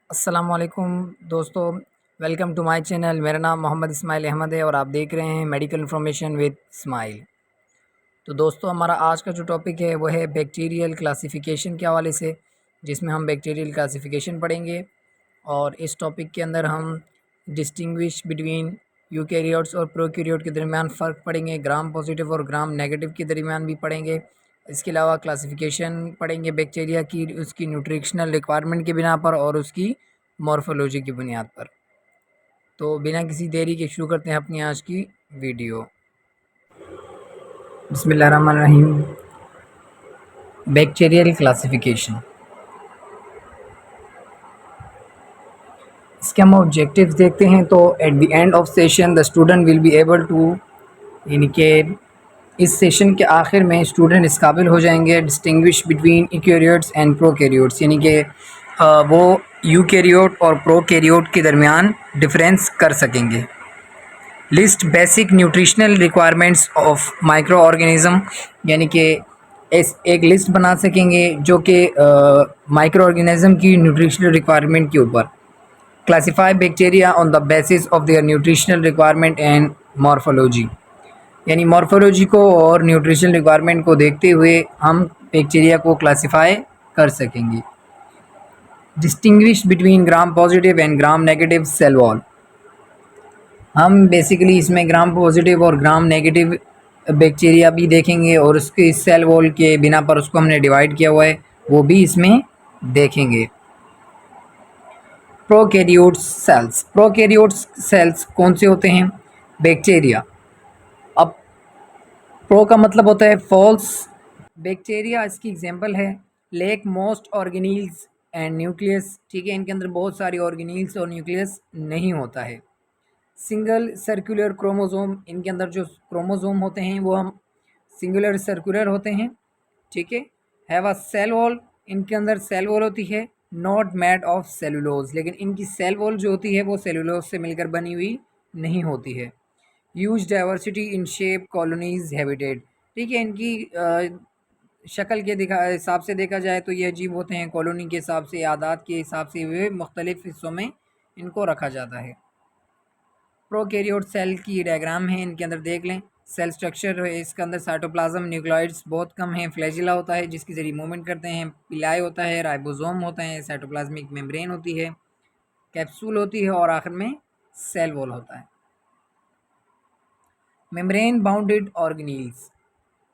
अस्सलामुअलैकुम दोस्तों, welcome to my channel. मेरा नाम मोहम्मद इस्माइल अहमद है और आप देख रहे हैं मेडिकल इन्फॉर्मेशन विद इस्माइल। तो दोस्तों, हमारा आज का जो टॉपिक है वो है बैक्टीरियल क्लासिफिकेशन के हवाले से, जिसमें हम बैक्टीरियल क्लासिफिकेशन पढ़ेंगे। और इस टॉपिक के अंदर हम डिस्टिंग्विश बिटवीन यूकैरियोट्स और प्रोकैरियोट के दरमियान फ़र्क पढ़ेंगे, ग्राम पॉजिटिव और ग्राम नेगेटिव के दरमियान भी पढ़ेंगे। इसके अलावा क्लासिफिकेशन पढ़ेंगे बैक्टीरिया की, उसकी न्यूट्रिशनल रिक्वायरमेंट की बिना पर और उसकी मॉर्फोलॉजी की बुनियाद पर। तो बिना किसी देरी के शुरू करते हैं अपनी आज की वीडियो। बिस्मिल्लाहिर्रहमानिर्रहीम। बैक्टीरियल क्लासिफिकेशन, इसके हम ऑब्जेक्टिव्स देखते हैं। तो at the end of session the student will be able to, यानी कि इस सेशन के आखिर में स्टूडेंट इस काबिल हो जाएंगे distinguish between eukaryotes and prokaryotes, यानी कि वो यूकैरियोट और प्रोकैरियोट के दरमियान डिफरेंस कर सकेंगे। List basic nutritional requirements of micro organism, यानी कि एक लिस्ट बना सकेंगे जो कि माइक्रो ऑर्गेनिज़म की न्यूट्रिशनल रिक्वायरमेंट के ऊपर। Classify bacteria on the basis of their nutritional requirement and morphology, यानी मॉर्फोलॉजी को और न्यूट्रिशनल रिक्वायरमेंट को देखते हुए हम बैक्टीरिया को क्लासीफाई कर सकेंगे। Distinguish between gram positive and gram negative cell wall, हम बेसिकली इसमें ग्राम पॉजिटिव और ग्राम नेगेटिव बैक्टीरिया भी देखेंगे और उसके सेल वॉल के बिना पर उसको हमने डिवाइड किया हुआ है वो भी इसमें देखेंगे। प्रोकैरियोट्स सेल्स कौन से होते हैं? बैक्टीरिया। अब प्रो का मतलब होता है फॉल्स, बैक्टीरिया इसकी एग्जांपल है। Lake most organelles and nucleus, ठीक है, इनके अंदर बहुत सारी ऑर्गेनील्स और न्यूक्लियस नहीं होता है। सिंगल सर्कुलर क्रोमोसोम, इनके अंदर जो क्रोमोसोम होते हैं वो हम सिंगुलर सर्कुलर होते हैं, ठीक है। हैव अ सेल वॉल, इनके अंदर सेल वॉल होती है। नॉट मेड ऑफ सेलुलोज, लेकिन इनकी सेल वॉल जो होती है वो सेलुलोज से मिलकर बनी हुई नहीं होती है। Huge diversity in shape, colonies, habitat, ठीक है, इनकी शक्ल के हिसाब से देखा जाए तो ये अजीब होते हैं। कॉलोनी के हिसाब से, आदात के हिसाब से वे मुख्तलिफ हिस्सों में इनको रखा जाता है। प्रोकैरियोट सेल की डायग्राम है, इनके अंदर देख लें। सेल स्ट्रक्चर है, इसके अंदर साइटोप्लाज्म, न्यूक्लियोइड्स बहुत कम है। फ्लैजिला होता है जिसके जरिए मूवमेंट करते हैं। पिलाई होता है, राइबोसोम होता है, साइटोप्लाज्मिक मेम्ब्रेन होती है, कैप्सूल होती है और आखिर में सेल वॉल होता है। Membrane bounded organelles,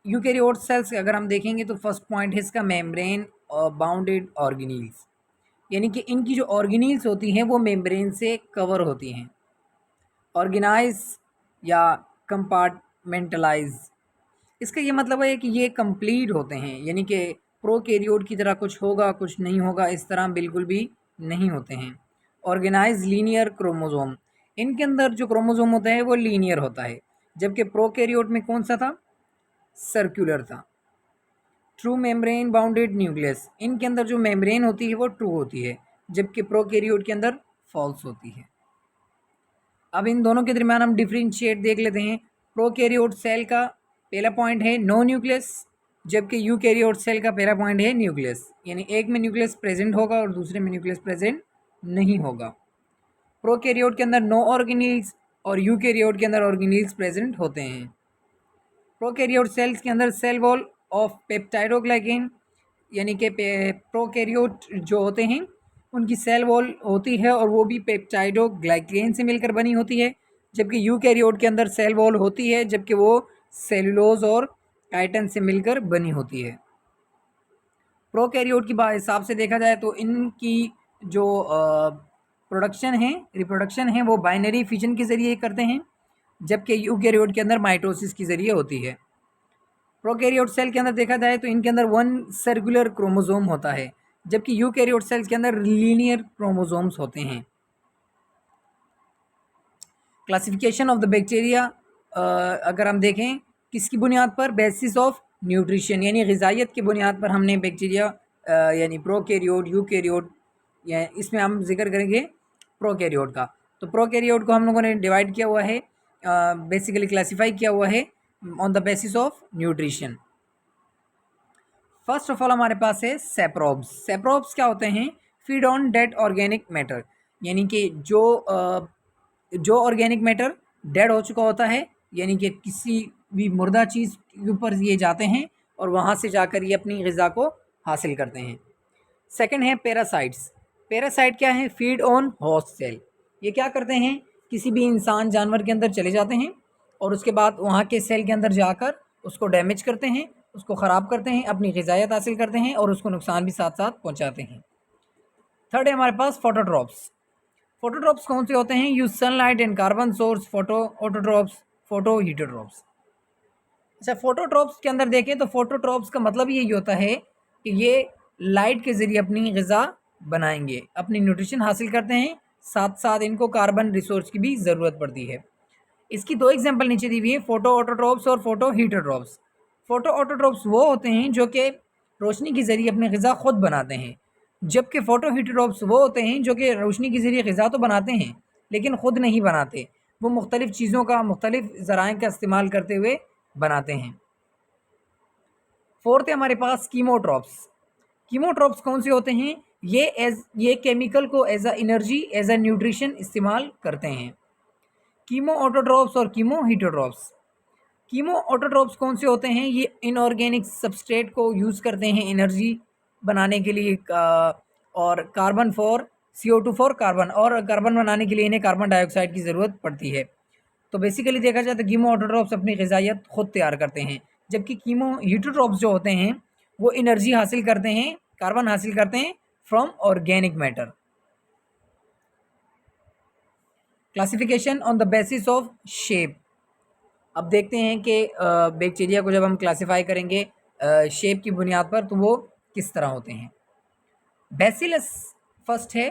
eukaryote cells अगर हम देखेंगे तो फर्स्ट पॉइंट है इसका मेम्ब्रेन बाउंडेड ऑर्गेनील्स, यानी कि इनकी जो ऑर्गेनील्स होती हैं वो मेम्ब्रेन से कवर होती हैं। ऑर्गेनाइज या कंपार्टमेंटलाइज, इसका ये मतलब है कि ये कंप्लीट होते हैं, यानी कि प्रोकैरियोट की तरह कुछ होगा कुछ नहीं होगा इस तरह बिल्कुल भी नहीं होते हैं। ऑर्गेनाइज लीनियर क्रोमोसोम, इनके अंदर जो क्रोमोसोम होता है वो लीनियर होता है, जबकि प्रोकैरियोट में कौन सा था? सर्कुलर था। ट्रू मेम्ब्रेन बाउंडेड न्यूक्लियस, इनके अंदर जो मेम्ब्रेन होती है वो ट्रू होती है, जबकि प्रोकैरियोट के अंदर फॉल्स होती है। अब इन दोनों के दरमियान हम डिफ्रेंशिएट देख लेते हैं। प्रोकैरियोट सेल का पहला पॉइंट है नो न्यूक्लियस, जबकि यूकैरियोट सेल का पहला पॉइंट है न्यूक्लियस, यानी एक में न्यूक्लियस प्रेजेंट होगा और दूसरे में न्यूक्लियस प्रेजेंट नहीं होगा। प्रोकैरियोट के अंदर नो ऑर्गेनील्स और यूकैरियोट के अंदर ऑर्गेनील्स प्रेजेंट होते हैं। प्रोकैरियोट सेल्स के अंदर सेल वॉल ऑफ पेप्टाइडोग्लाइकेन, यानी कि प्रोकैरियोट जो होते हैं उनकी सेल वॉल होती है और वो भी पेप्टाइडोग्लाइकेन से मिलकर बनी होती है, जबकि यूकैरियोट के अंदर सेल वॉल होती है जबकि वो सेलुलोज और काइटिन से मिलकर बनी होती है। प्रोकैरियोट की हिसाब से देखा जाए तो इनकी जो प्रोडक्शन है, रिप्रोडक्शन है, वो बाइनरी फिजन के ज़रिए करते हैं, जबकि यूकैरियोट के अंदर माइटोसिस के ज़रिए होती है। प्रोकैरियोट सेल के अंदर देखा जाए तो इनके अंदर वन सर्कुलर क्रोमोसोम होता है, जबकि यूकैरियोट सेल्स के अंदर लीनियर क्रोमोसोम्स होते हैं। क्लासिफिकेशन ऑफ द बैक्टीरिया अगर हम देखें किसकी बुनियाद पर? बेसिस ऑफ न्यूट्रिशन, यानी ग़िज़ाइयत की बुनियाद पर हमने बैक्टीरिया यानी प्रोकैरियोट, यूकैरियोट, या इसमें हम जिक्र करेंगे प्रोकैरियोट का। तो प्रोकैरियोट को हम लोगों ने डिवाइड किया हुआ है, बेसिकली क्लासीफाई किया हुआ है on the basis of nutrition. First of all हमारे पास है सेप्रोब्स। सेप्रोब्स क्या होते हैं? Feed on dead organic matter, यानी कि जो ऑर्गेनिक मैटर डेड हो चुका होता है, यानी कि किसी भी मुर्दा चीज़ के ऊपर ये जाते हैं और वहाँ से जाकर ये अपनी ग़िज़ा को हासिल करते हैं। सेकंड है पैरासाइट्स। पैरासाइट क्या है? Feed on host cell. ये क्या करते हैं? किसी भी इंसान जानवर के अंदर चले जाते हैं और उसके बाद वहाँ के सेल के अंदर जाकर उसको डैमेज करते हैं, उसको ख़राब करते हैं, अपनी ग़िज़ायत हासिल करते हैं और उसको नुकसान भी साथ साथ पहुँचाते हैं। थर्ड है हमारे पास फोटोट्रॉप्स। फोटोट्रॉप्स कौन से होते हैं? Use sunlight and carbon source photoautotrophs, photoheterotrophs. अच्छा, फोटोट्रॉप्स के अंदर देखें तो फोटोट्रॉप्स का मतलब यही होता है कि ये लाइट के ज़रिए अपनी ग़िज़ा बनाएंगे, अपनी न्यूट्रिशन हासिल करते हैं, साथ साथ इनको कार्बन रिसोर्स की भी ज़रूरत पड़ती है। इसकी दो एग्जांपल नीचे दी हुई है, फोटो ऑटोट्रॉप्स और फोटो हीटोट्रॉप्स। फोटो ऑटोट्रॉप्स वो होते हैं जो कि रोशनी के ज़रिए अपनी ग़िज़ा ख़ुद बनाते हैं, जबकि फ़ोटो हीटोट्रॉप्स वो होते हैं जो कि रोशनी के ज़रिए ग़िज़ा तो बनाते हैं लेकिन ख़ुद नहीं बनाते, वो मुख्तलिफ़ चीज़ों का, मुख्तलिफ़ ज़राए का इस्तेमाल करते हुए बनाते हैं। फोर्थ है हमारे पास कीमोट्रॉप्स। कीमोट्रॉप्स कौन से होते हैं? ये केमिकल को as a energy, as a nutrition इस्तेमाल करते हैं। कीमो ऑटोट्रॉप्स और कीमो हीटोट्रॉप्स। कीमो ऑटोट्रॉप्स कौन से होते हैं? ये इनऑर्गेनिक सबस्ट्रेट को यूज़ करते हैं एनर्जी बनाने के लिए और carbon for CO2 for carbon, और कार्बन बनाने के लिए इन्हें कार्बन डाइऑक्साइड की ज़रूरत पड़ती है। तो बेसिकली देखा जाए तो कीमो ऑटोट्रॉप्स अपनी ग़िज़ायत ख़ुद तैयार करते हैं, जबकि कीमो हीटोट्रॉप्स जो होते हैं वो एनर्जी हासिल करते हैं, कार्बन हासिल करते हैं from organic matter. Classification on the basis of shape. अब देखते हैं कि बैक्टीरिया को जब हम क्लासिफाई करेंगे शेप की बुनियाद पर तो वो किस तरह होते हैं। बेसिलस फर्स्ट है।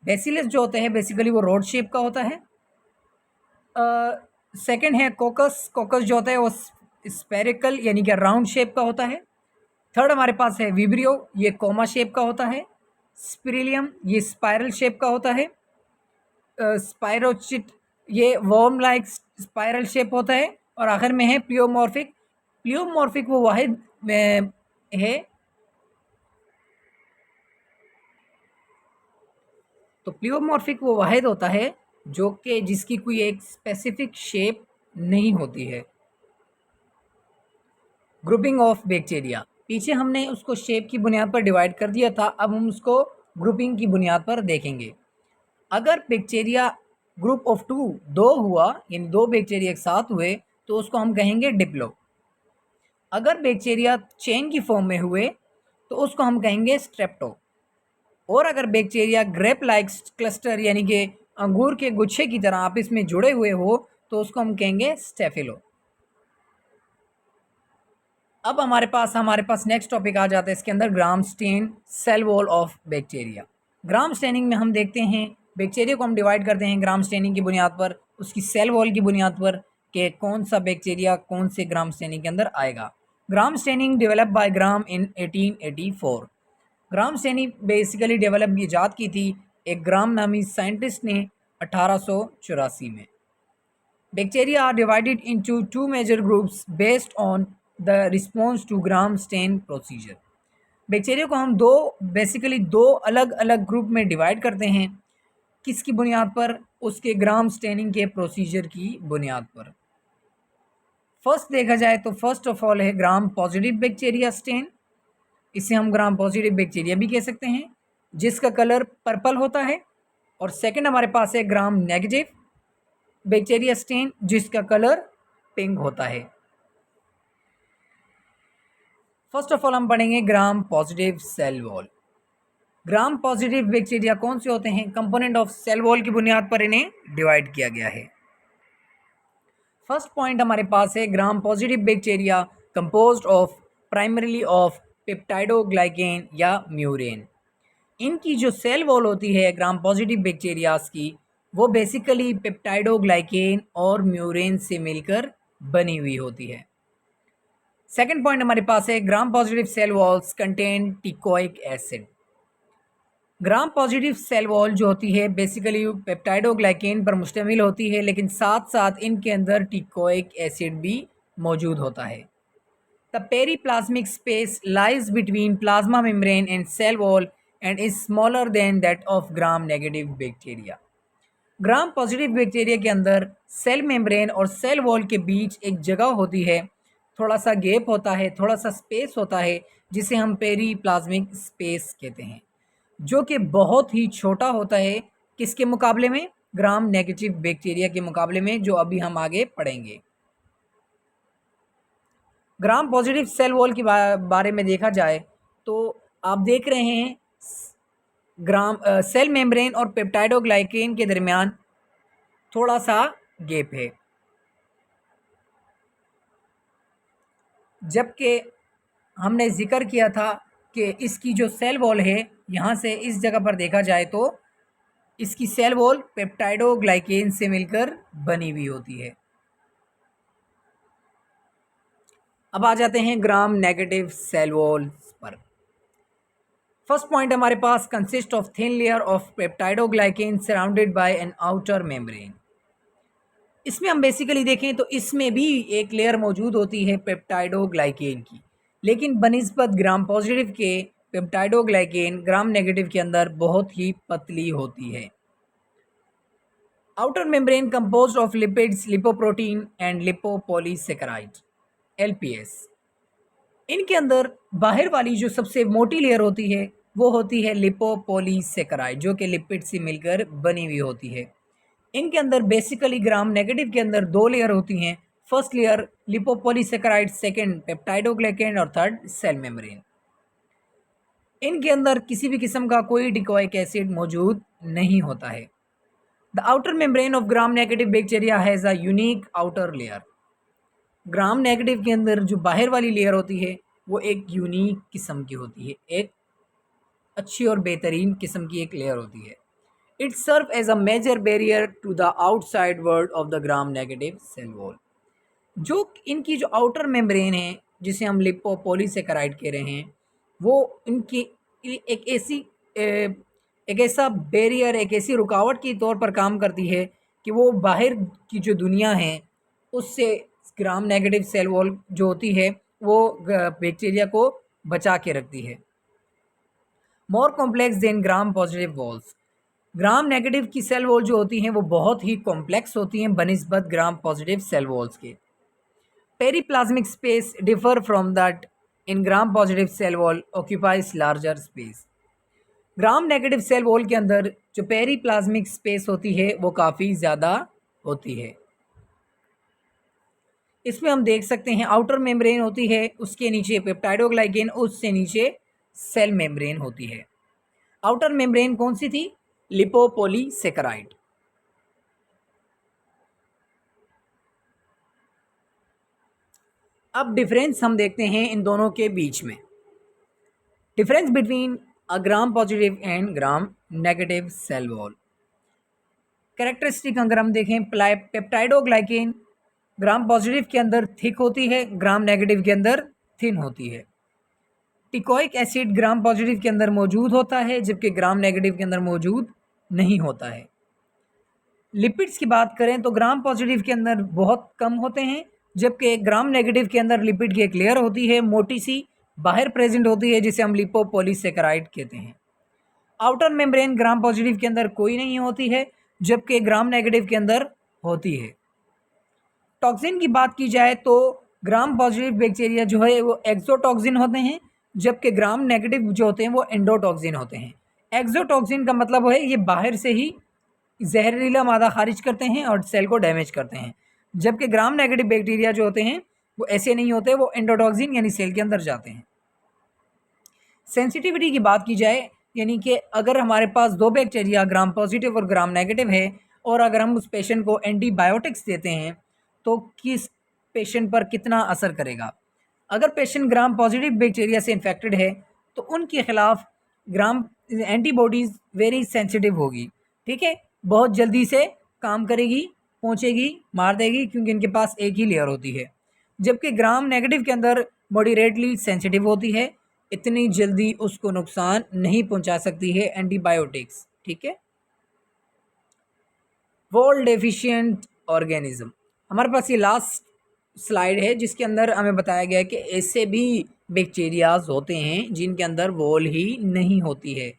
बेसिलस जो होते हैं बेसिकली वो रोड शेप का होता है। सेकंड है कोकस। कोकस जो होता है वो स्पेरिकल यानी कि राउंड शेप का होता है। थर्ड हमारे पास है विब्रियो, ये कोमा शेप का होता है। स्पिरिलियम ये स्पाइरल शेप का होता है। स्पायरोचिट ये वर्म लाइक स्पाइरल शेप होता है। और आखिर में है प्लियोमॉर्फिक। प्लियोमॉर्फिक वो वाहिद है, तो प्लियोमॉर्फिक वो वाहिद होता है जो कि जिसकी कोई एक स्पेसिफिक शेप नहीं होती है। ग्रुपिंग ऑफ बैक्टीरिया, पीछे हमने उसको शेप की बुनियाद पर डिवाइड कर दिया था, अब हम उसको ग्रुपिंग की बुनियाद पर देखेंगे। अगर बैक्टीरिया ग्रुप ऑफ दो हुआ, यानी दो बैक्टीरिया एक साथ हुए, तो उसको हम कहेंगे डिप्लो। अगर बैक्टीरिया चेन की फॉर्म में हुए तो उसको हम कहेंगे स्ट्रेप्टो। और अगर बैक्टीरिया ग्रेप लाइक क्लस्टर यानी कि अंगूर के गुच्छे की तरह आपस में जुड़े हुए हो तो उसको हम कहेंगे स्टेफिलो। अब हमारे पास नेक्स्ट टॉपिक आ जाता है इसके अंदर, gram stain cell wall of bacteria. Gram staining में हम देखते हैं बैक्टीरिया को हम डिवाइड करते हैं ग्राम स्टेनिंग की बुनियाद पर, उसकी सेल वॉल की बुनियाद पर कि कौन सा बैक्टीरिया कौन से ग्राम स्टेनिंग के अंदर आएगा। Gram staining develop by Gram in 1884। Gram staining basically develop ईजाद की थी एक ग्राम नामी साइंटिस्ट ने 1884 में। Bacteria are divided into two major groups based on the response to gram stain procedure. Bacteria को हम बेसिकली दो अलग अलग ग्रुप में डिवाइड करते हैं। किसकी बुनियाद पर? उसके ग्राम स्टेनिंग के प्रोसीजर की बुनियाद पर। फर्स्ट देखा जाए तो फर्स्ट ऑफ ऑल है ग्राम पॉजिटिव बैक्टीरिया स्टेन। इसे हम ग्राम पॉजिटिव बैक्टीरिया भी कह सकते हैं, जिसका कलर पर्पल होता है। और सेकंड हमारे पास है ग्राम नेगेटिव बैक्टीरिया स्टेन, जिसका कलर पिंक होता है। फर्स्ट ऑफ ऑल हम पढ़ेंगे gram positive cell wall. Gram positive bacteria कौन से होते हैं? कंपोनेंट ऑफ सेल वॉल की बुनियाद पर इन्हें डिवाइड किया गया है। फर्स्ट पॉइंट हमारे पास है gram positive bacteria composed of primarily of peptidoglycan या म्यूरेन। इनकी जो सेल वॉल होती है ग्राम पॉजिटिव बैक्टीरियाज की, वो बेसिकली पेप्टाइडोग्लाइकेन और म्यूरेन से मिलकर बनी हुई होती है। सेकेंड पॉइंट हमारे पास है gram positive cell walls contain teichoic acid. Gram positive cell wall जो होती है बेसिकली पेप्टाइडोग्लाइकेन पर मुश्तमिल होती है, लेकिन साथ साथ इनके अंदर टिकोइक एसिड भी मौजूद होता है। The periplasmic space lies between plasma membrane and cell wall and is smaller than that of gram negative bacteria. Gram positive bacteria के अंदर सेल मेम्ब्रेन और सेल वॉल के बीच एक जगह होती है, थोड़ा सा गैप होता है, थोड़ा सा स्पेस होता है जिसे हम पेरीप्लाज्मिक स्पेस कहते हैं, जो कि बहुत ही छोटा होता है किसके मुकाबले में, ग्राम नेगेटिव बैक्टीरिया के मुकाबले में, जो अभी हम आगे पढ़ेंगे। ग्राम पॉजिटिव सेल वॉल के बारे में देखा जाए तो आप देख रहे हैं ग्राम सेल मेम्ब्रेन और पेप्टाइडोग्लाइकेन के दरमियान थोड़ा सा गैप है, जबकि हमने जिक्र किया था कि इसकी जो सेल वॉल है यहाँ से इस जगह पर देखा जाए तो इसकी सेल वॉल पेप्टाइडोग्लाइकेन से मिलकर बनी हुई होती है। अब आ जाते हैं ग्राम नेगेटिव सेल वॉल्स पर। फर्स्ट पॉइंट हमारे पास consist of thin layer of peptidoglycan surrounded by an outer membrane. इसमें हम बेसिकली देखें तो इसमें भी एक लेयर मौजूद होती है पेप्टाइडोग्लाइकेन की, लेकिन बनिस्बत ग्राम पॉजिटिव के पेप्टाइडोग्लाइकेन ग्राम नेगेटिव के अंदर बहुत ही पतली होती है। Outer membrane composed of lipids, lipoprotein and lipopolysaccharide LPS। इनके अंदर बाहर वाली जो सबसे मोटी लेयर होती है वो होती है लिपोपॉलीसेकेराइड, जो कि लिपिड से मिलकर बनी हुई होती है। इनके अंदर बेसिकली ग्राम नेगेटिव के अंदर दो लेयर होती हैं, first layer lipopolysaccharide, second peptidoglycan और थर्ड सेल मेम्ब्रेन। इनके अंदर किसी भी किस्म का कोई डिकॉइक एसिड मौजूद नहीं होता है। The outer membrane of gram negative bacteria has a unique outer layer. Gram negative के अंदर जो बाहर वाली लेयर होती है वो एक यूनिक किस्म की होती है, एक अच्छी और बेहतरीन किस्म की एक लेयर होती है। It serve as a major barrier to the outside world of the gram negative cell wall. जो इनकी जो आउटर मेम्ब्रेन है जिसे हम लिपोपॉलीसेकेराइड कह रहे हैं, वो इनकी एक ऐसा बैरियर, एक ऐसी रुकावट के तौर पर काम करती है कि वो बाहर की जो दुनिया है उससे ग्राम नेगेटिव सेल वॉल जो होती है वो बैक्टीरिया को बचा के रखती है। More complex than gram positive walls. Gram negative की सेल वॉल जो होती हैं वो बहुत ही कॉम्प्लेक्स होती हैं बनिस्बत ग्राम पॉजिटिव सेल वॉल्स के। Periplasmic space differ from that in gram positive cell wall occupies larger space. Gram negative cell wall के अंदर जो पेरीप्लाज्मिक स्पेस होती है वो काफ़ी ज़्यादा होती है। इसमें हम देख सकते हैं आउटर मेम्ब्रेन होती है, उसके नीचे पेप्टाइडोग्लाइकेन, उससे नीचे सेल मेम्ब्रेन होती है। आउटर मेम्ब्रेन कौन सी थी? लिपोपॉलीसेकेराइड। अब डिफरेंस हम देखते हैं इन दोनों के बीच में। Difference between a gram positive and gram negative cell wall. Characteristic अगर हम देखें, पेप्टाइडोग्लाइकेन ग्राम पॉजिटिव के अंदर थिक होती है, ग्राम नेगेटिव के अंदर थिन होती है। टिकोइक एसिड ग्राम पॉजिटिव के अंदर मौजूद होता है जबकि ग्राम नेगेटिव के अंदर मौजूद नहीं होता है। लिपिड्स की बात करें तो ग्राम पॉजिटिव के अंदर बहुत कम होते हैं जबकि ग्राम नेगेटिव के अंदर लिपिड की एक लेयर होती है मोटी सी, बाहर प्रेजेंट होती है, जिसे हम लिपोपॉलीसेकेराइड कहते हैं। आउटर मेम्ब्रेन ग्राम पॉजिटिव के अंदर कोई नहीं होती है जबकि ग्राम नेगेटिव के अंदर होती है। टॉक्सिन की बात की जाए तो ग्राम पॉजिटिव बैक्टीरिया जो है वो एक्सोटॉक्सिन होते हैं जबकि ग्राम नेगेटिव जो होते हैं वो एंडोटॉक्सिन होते हैं। एक्सोटॉक्सिन का मतलब है ये बाहर से ही जहरीला मादा खारिज करते हैं और सेल को डैमेज करते हैं, जबकि ग्राम नेगेटिव बैक्टीरिया जो होते हैं वो ऐसे नहीं होते, वो एंडोटॉक्सिन यानी सेल के अंदर जाते हैं। सेंसिटिविटी की बात की जाए, यानी कि अगर हमारे पास दो बैक्टीरिया ग्राम पॉजिटिव और ग्राम नेगेटिव है और अगर हम उस पेशेंट को एंटीबायोटिक्स देते हैं तो किस पेशेंट पर कितना असर करेगा। अगर पेशेंट ग्राम पॉजिटिव बैक्टीरिया से इन्फेक्टेड है तो उनके खिलाफ ग्राम एंटीबॉडीज़ वेरी सेंसिटिव होगी, ठीक है, बहुत जल्दी से काम करेगी, पहुंचेगी, मार देगी, क्योंकि इनके पास एक ही लेयर होती है। जबकि ग्राम नेगेटिव के अंदर मॉडरेटली सेंसिटिव होती है, इतनी जल्दी उसको नुकसान नहीं पहुंचा सकती है एंटीबायोटिक्स, ठीक है। वॉल डेफिशिएंट ऑर्गेनिज्म, हमारे पास ये लास्ट स्लाइड है जिसके अंदर हमें बताया गया है कि ऐसे भी बैक्टीरियाज होते हैं जिनके अंदर वॉल ही नहीं होती है,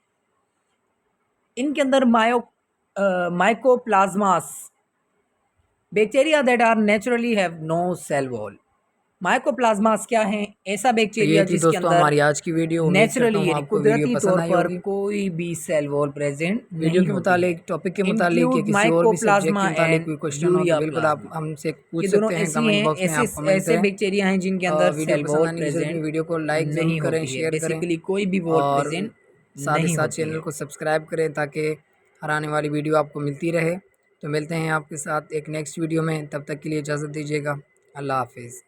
इनके अंदर mycoplasmas bacteria that are naturally have no cell wall. Mycoplasmas क्या है? ऐसा तो बैक्टीरिया ये थी जिसके दोस्तों अंदर हमारी आज की वीडियो। उम्मीद करता नेचुरली हूँ यानी आपको वीडियो कुदरती पसंद तौर आई पर होगी। कोई भी सेल वॉल प्रेजेंट वीडियो नहीं के होती है। मुतालिक, टॉपिक के मुतालिक या इंक्लूड किसी और भी सब्जेक्ट के माइकोप्लाज्मा मुतालिक एंड कोई क्वेश्चन हो तो यूरिया बिल्कुल आप प्लाज्मा। हमसे ये पूछ दोनों सकते हैं। ऐसी कमेंट हैं, बॉक्स में ऐसे आप कमेंट ऐसे करें। बैक्टीरिया हैं जिनके अंदर वीडियो सेल पसंद वॉल आने की सूरत में प्रेजेंट वीडियो को लाइक ज़रूर नहीं करें, होती है। शेयर करें बेसिकली कोई भी वॉल और प्रेजेंट साथ ही नहीं साथ होती चैनल है। को सब्सक्राइब करें ताकि हर आने वाली वीडियो आपको मिलती रहे। तो मिलते हैं आपके साथ एक नेक्स्ट वीडियो में, तब तक के लिए इजाज़त दीजिएगा। अल्लाह हाफिज़।